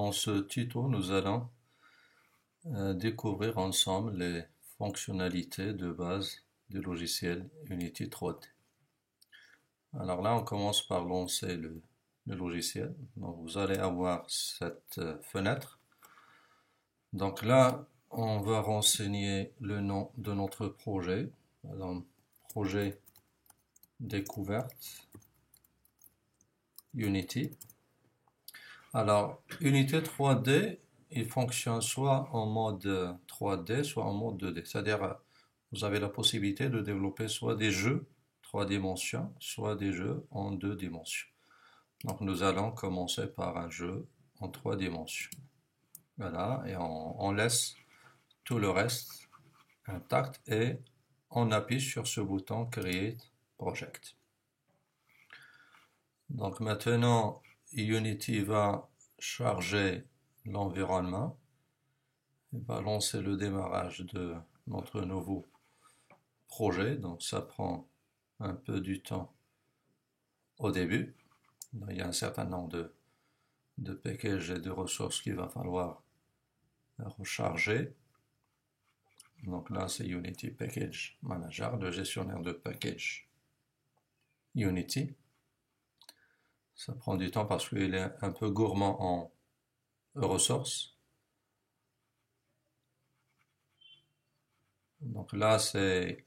Dans ce tuto, nous allons découvrir ensemble les fonctionnalités de base du logiciel Unity 3D. Alors là, on commence par lancer le logiciel. Donc vous allez avoir cette fenêtre. Donc là, on va renseigner le nom de notre projet. Alors, projet découverte Unity. Alors, Unity 3D, il fonctionne soit en mode 3D, soit en mode 2D. C'est-à-dire, vous avez la possibilité de développer soit des jeux 3 dimensions, soit des jeux en 2 dimensions. Donc, nous allons commencer par un jeu en 3 dimensions. Voilà, et on laisse tout le reste intact et on appuie sur ce bouton Create Project. Donc maintenant, Unity va charger l'environnement. Il va lancer le démarrage de notre nouveau projet. Donc ça prend un peu du temps au début. Donc, il y a un certain nombre de packages et de ressources qu'il va falloir recharger. Donc là, c'est Unity Package Manager, le gestionnaire de package Unity. Ça prend du temps parce qu'il est un peu gourmand en ressources. Donc là, c'est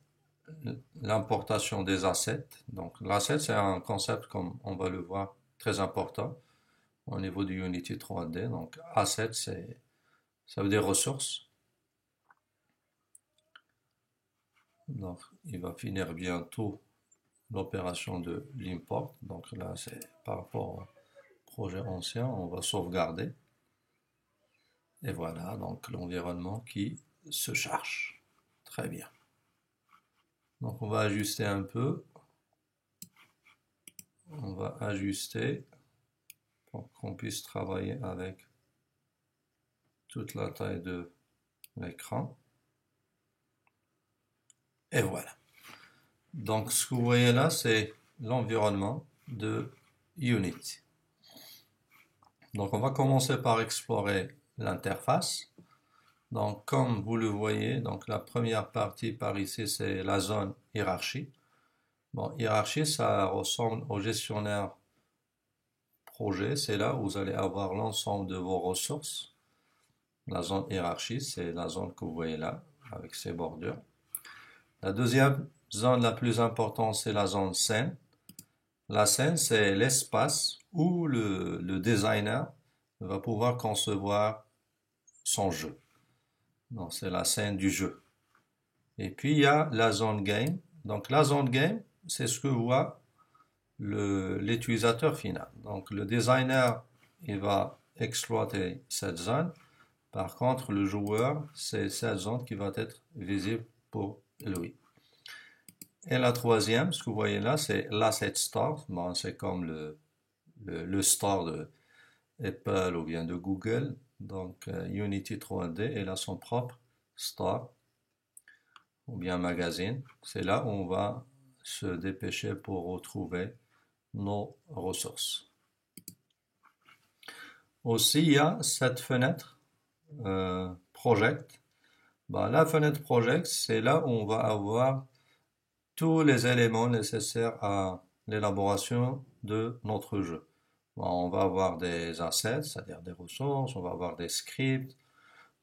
l'importation des assets. Donc l'asset, c'est un concept, comme on va le voir, très important au niveau du Unity 3D. Donc asset, ça veut dire ressources. Donc il va finir bientôt l'opération de l'import. Donc là, c'est par rapport au projet ancien, on va sauvegarder. Et voilà, donc l'environnement qui se charge. Très bien. Donc on va ajuster un peu. On va ajuster pour qu'on puisse travailler avec toute la taille de l'écran. Et voilà. Donc ce que vous voyez là, c'est l'environnement de Unity. Donc on va commencer par explorer l'interface. Donc comme vous le voyez, donc la première partie par ici, c'est la zone hiérarchie. Bon, hiérarchie, ça ressemble au gestionnaire projet. C'est là où vous allez avoir l'ensemble de vos ressources. La zone hiérarchie, c'est la zone que vous voyez là, avec ses bordures. La deuxième zone la plus importante, c'est la zone scène. La scène, c'est l'espace où le designer va pouvoir concevoir son jeu. Donc, c'est la scène du jeu. Et puis, il y a la zone game. Donc, la zone game, c'est ce que voit l'utilisateur final. Donc, le designer, il va exploiter cette zone. Par contre, le joueur, c'est cette zone qui va être visible pour lui. Et la troisième, ce que vous voyez là, c'est l'asset store. Bon, c'est comme le store de Apple ou bien de Google. Donc, Unity 3D, il a son propre store ou bien magazine. C'est là où on va se dépêcher pour retrouver nos ressources. Aussi, il y a cette fenêtre Project. Ben, la fenêtre Project, c'est là où on va avoir tous les éléments nécessaires à l'élaboration de notre jeu. Ben, on va avoir des assets, c'est-à-dire des ressources, on va avoir des scripts,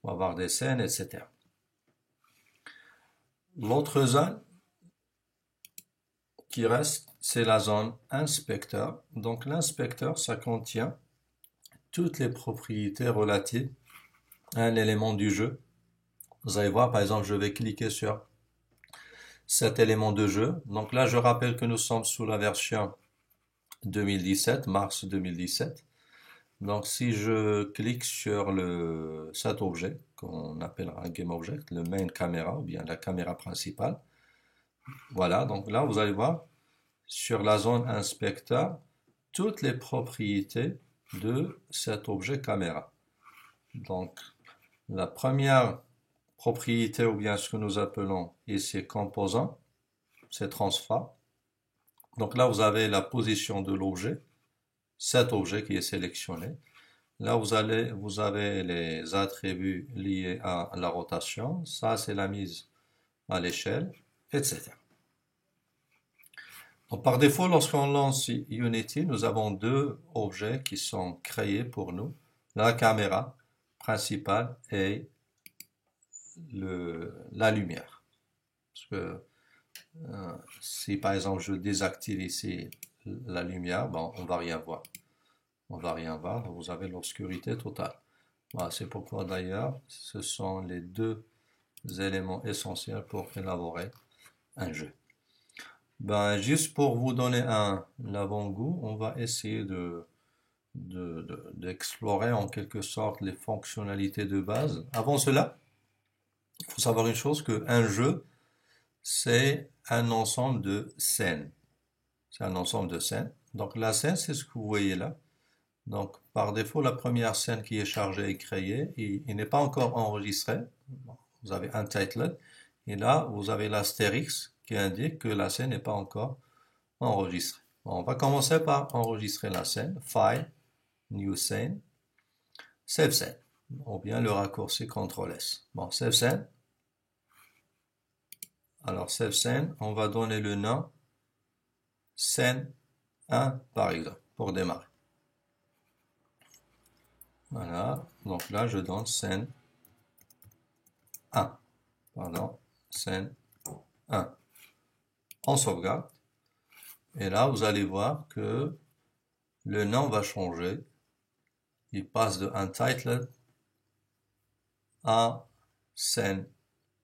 on va avoir des scènes, etc. L'autre zone qui reste, c'est la zone inspecteur. Donc l'inspecteur, ça contient toutes les propriétés relatives à un élément du jeu. Vous allez voir, par exemple, je vais cliquer sur cet élément de jeu. Donc là, je rappelle que nous sommes sous la version 2017, mars 2017. Donc si je clique sur cet objet, qu'on appellera un game object, le main camera, ou bien la caméra principale, voilà, donc là, vous allez voir, sur la zone inspecteur, toutes les propriétés de cet objet caméra. Donc, la première propriété, ou bien ce que nous appelons ici composant, c'est transform. Donc là, vous avez la position de l'objet, cet objet qui est sélectionné. Là, vous avez les attributs liés à la rotation. Ça, c'est la mise à l'échelle, etc. Donc, par défaut, lorsqu'on lance Unity, nous avons deux objets qui sont créés pour nous. La caméra principale et la lumière. Parce que si par exemple je désactive ici la lumière, bon, on va rien voir. On va rien voir, vous avez l'obscurité totale. Voilà, c'est pourquoi d'ailleurs, ce sont les deux éléments essentiels pour élaborer un jeu. Ben, juste pour vous donner un avant-goût, on va essayer d'explorer en quelque sorte les fonctionnalités de base. Avant cela, il faut savoir une chose, qu'un jeu, c'est un ensemble de scènes. C'est un ensemble de scènes. Donc la scène, c'est ce que vous voyez là. Donc par défaut, la première scène qui est chargée est créée. Il n'est pas encore enregistré. Vous avez un title. Et là, vous avez l'astérix qui indique que la scène n'est pas encore enregistrée. Bon, on va commencer par enregistrer la scène. File, New Scene, Save Scene. Ou bien le raccourci CTRL-S. Bon, Save Scene. Alors, Save Scene, on va donner le nom scène 1 par exemple, pour démarrer. Voilà, donc là je donne scène 1. Pardon, scène 1. On sauvegarde. Et là, vous allez voir que le nom va changer. Il passe de Untitled à scène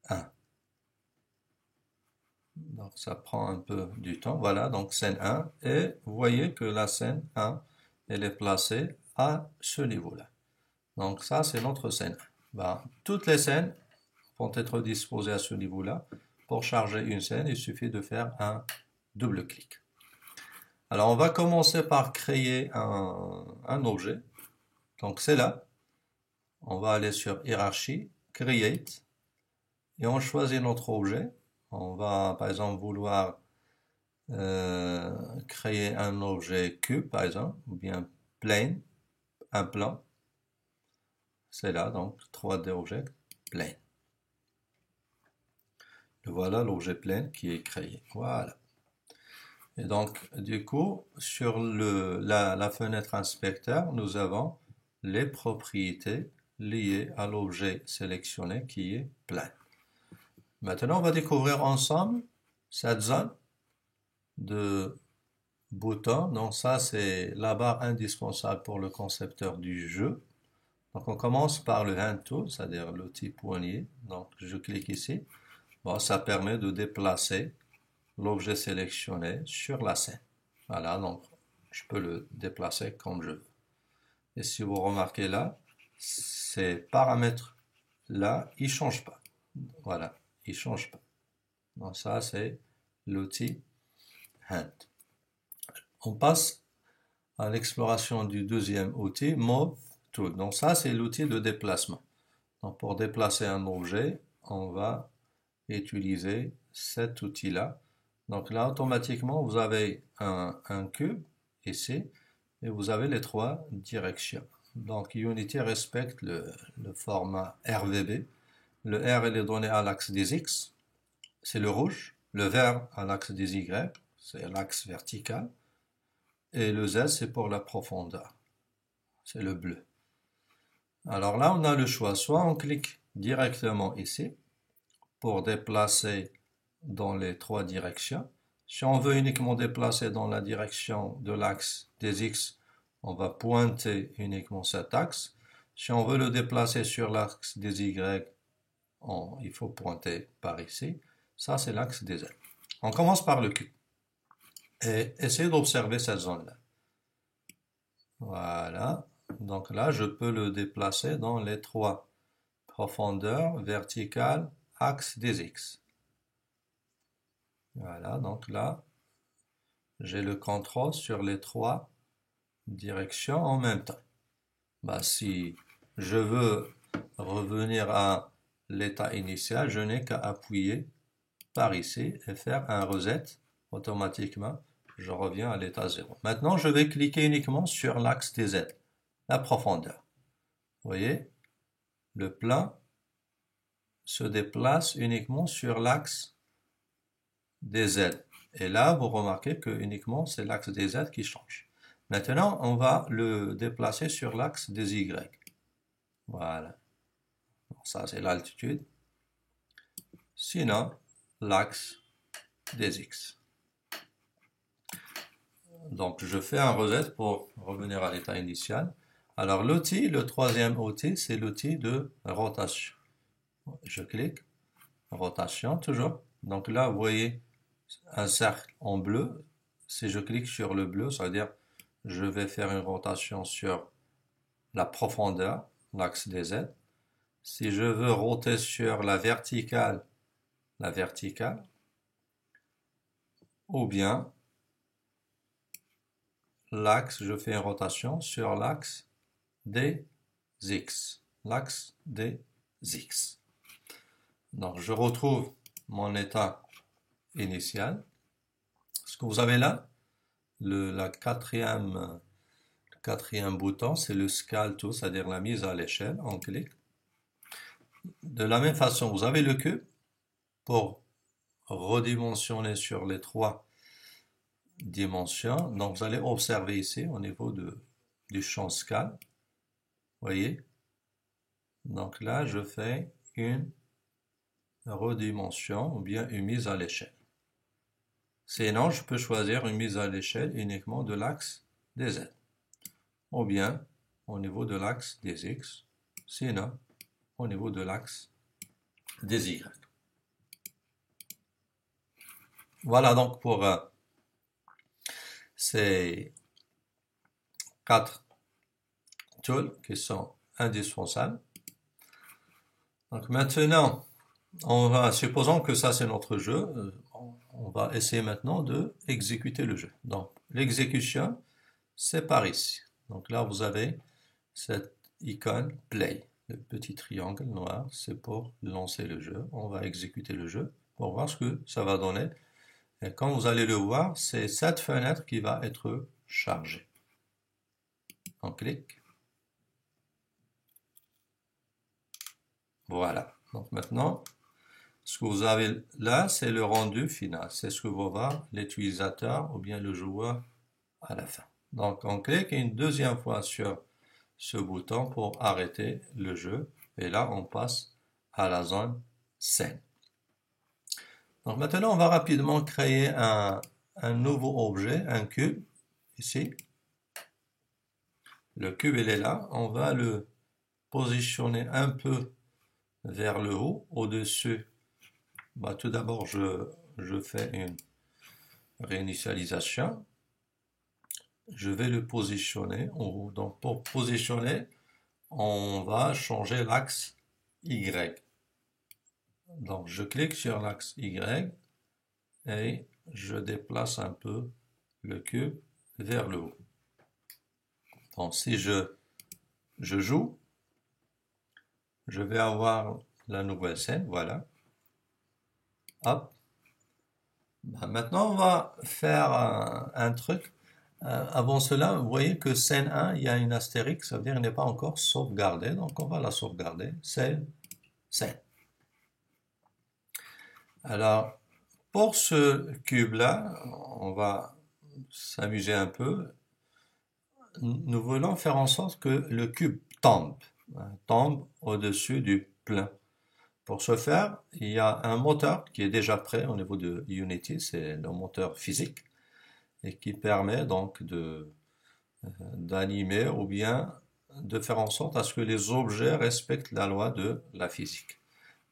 1. Donc ça prend un peu du temps. Voilà, donc scène 1. Et vous voyez que la scène 1, elle est placée à ce niveau-là. Donc ça, c'est notre scène 1. Ben, toutes les scènes vont être disposées à ce niveau-là. Pour charger une scène, il suffit de faire un double clic. Alors on va commencer par créer un objet. Donc c'est là. On va aller sur Hiérarchie, Create, et on choisit notre objet. On va par exemple vouloir créer un objet cube par exemple, ou bien plane, un plan. C'est là, donc 3D Object, plane. Voilà l'objet plane qui est créé. Voilà. Et donc, du coup, sur la fenêtre inspecteur, nous avons les propriétés liées à l'objet sélectionné qui est plane. Maintenant, on va découvrir ensemble cette zone de boutons. Donc ça, c'est la barre indispensable pour le concepteur du jeu. Donc on commence par le hand tool, c'est-à-dire l'outil poignet. Donc je clique ici. Bon, ça permet de déplacer l'objet sélectionné sur la scène. Voilà, donc je peux le déplacer comme je veux. Et si vous remarquez là, ces paramètres là, ils ne changent pas. Voilà, ils ne changent pas. Donc ça, c'est l'outil hand. On passe à l'exploration du deuxième outil, Move Tool. Donc ça, c'est l'outil de déplacement. Donc pour déplacer un objet, on va utiliser cet outil-là. Donc là, automatiquement, vous avez un cube ici et vous avez les trois directions. Donc Unity respecte le format RVB. Le R il est donné à l'axe des X, c'est le rouge. Le vert à l'axe des Y, c'est l'axe vertical. Et le Z, c'est pour la profondeur, c'est le bleu. Alors là, on a le choix. Soit on clique directement ici pour déplacer dans les trois directions. Si on veut uniquement déplacer dans la direction de l'axe des X, on va pointer uniquement cet axe. Si on veut le déplacer sur l'axe des Y, il faut pointer par ici. Ça, c'est l'axe des Z. On commence par le cube. Et essayez d'observer cette zone-là. Voilà. Donc là, je peux le déplacer dans les trois profondeurs, verticale, axe des X. Voilà, donc là, j'ai le contrôle sur les trois directions en même temps. Bah, si je veux revenir à l'état initial, je n'ai qu'à appuyer par ici et faire un reset. Automatiquement, je reviens à l'état 0. Maintenant, je vais cliquer uniquement sur l'axe des Z, la profondeur. Vous voyez, le plan se déplace uniquement sur l'axe des Z. Et là, vous remarquez que uniquement c'est l'axe des Z qui change. Maintenant, on va le déplacer sur l'axe des Y. Voilà. Ça, c'est l'altitude. Sinon, l'axe des X. Donc, je fais un reset pour revenir à l'état initial. Alors, l'outil, le troisième outil, c'est l'outil de rotation. Je clique, rotation toujours. Donc là, vous voyez un cercle en bleu. Si je clique sur le bleu, ça veut dire je vais faire une rotation sur la profondeur, l'axe des Z. Si je veux roter sur la verticale, ou bien l'axe, je fais une rotation sur l'axe des X. L'axe des X. Donc je retrouve mon état initial. Ce que vous avez là, le quatrième bouton, c'est le scale tool, c'est-à-dire la mise à l'échelle. On clique. De la même façon, vous avez le cube pour redimensionner sur les trois dimensions. Donc vous allez observer ici au niveau du champ scale. Voyez? Donc là, je fais une redimension ou bien une mise à l'échelle. Sinon, je peux choisir une mise à l'échelle uniquement de l'axe des Z. Ou bien au niveau de l'axe des X. Sinon, au niveau de l'axe des Y. Voilà donc pour ces 4 tools qui sont indispensables. Donc maintenant, supposons que ça c'est notre jeu, on va essayer maintenant de exécuter le jeu. Donc l'exécution, c'est par ici. Donc là vous avez cette icône play, le petit triangle noir, c'est pour lancer le jeu. On va exécuter le jeu pour voir ce que ça va donner. Et quand vous allez le voir, c'est cette fenêtre qui va être chargée. On clique. Voilà. Donc maintenant, ce que vous avez là, c'est le rendu final. C'est ce que va voir l'utilisateur ou bien le joueur à la fin. Donc on clique une deuxième fois sur ce bouton pour arrêter le jeu. Et là, on passe à la zone scène. Donc maintenant, on va rapidement créer un nouveau objet, un cube, ici. Le cube, il est là. On va le positionner un peu vers le haut, au-dessus. Tout d'abord, je fais une réinitialisation. Je vais le positionner en haut. Donc, pour positionner, on va changer l'axe Y. Donc, je clique sur l'axe Y et je déplace un peu le cube vers le haut. Donc, si je joue, je vais avoir la nouvelle scène, voilà. Hop. Maintenant, on va faire un truc. Avant cela, vous voyez que scène 1, il y a une astérix, ça veut dire qu'elle n'est pas encore sauvegardée, donc on va la sauvegarder. Scène. Alors, pour ce cube-là, on va s'amuser un peu. Nous voulons faire en sorte que le cube tombe au-dessus du plein. Pour ce faire, il y a un moteur qui est déjà prêt au niveau de Unity, c'est le moteur physique, et qui permet donc d'animer ou bien de faire en sorte à ce que les objets respectent la loi de la physique.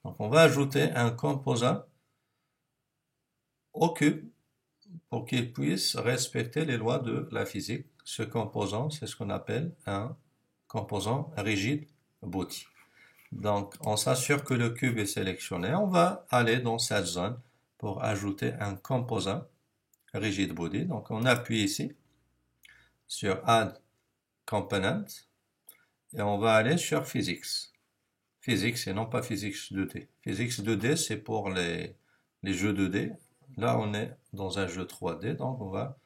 Donc on va ajouter un composant au cube pour qu'il puisse respecter les lois de la physique. Ce composant, c'est ce qu'on appelle un composant rigid body. Donc, on s'assure que le cube est sélectionné. On va aller dans cette zone pour ajouter un composant rigid body. Donc, on appuie ici sur Add Component et on va aller sur Physics. Physics et non pas Physics 2D. Physics 2D, c'est pour les jeux 2D. Là, on est dans un jeu 3D, donc on va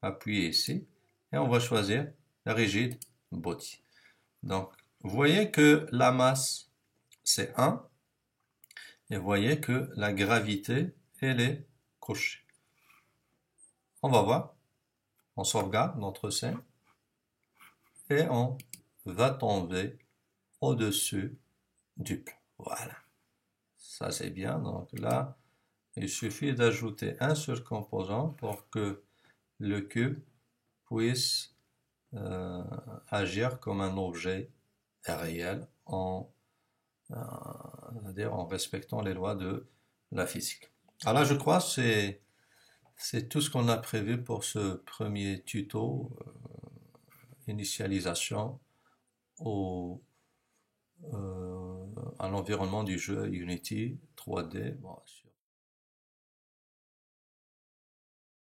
appuyer ici et on va choisir Rigid Body. Donc, Vous voyez que la masse, c'est 1, et vous voyez que la gravité, elle est cochée. On va voir, on sauvegarde notre scène, et on va tomber au-dessus du plan. Voilà, ça c'est bien. Donc là, il suffit d'ajouter un surcomposant pour que le cube puisse agir comme un objet réel c'est-à-dire en respectant les lois de la physique. Alors là, je crois que c'est tout ce qu'on a prévu pour ce premier tuto, initialisation au, à l'environnement du jeu Unity 3D. Bon,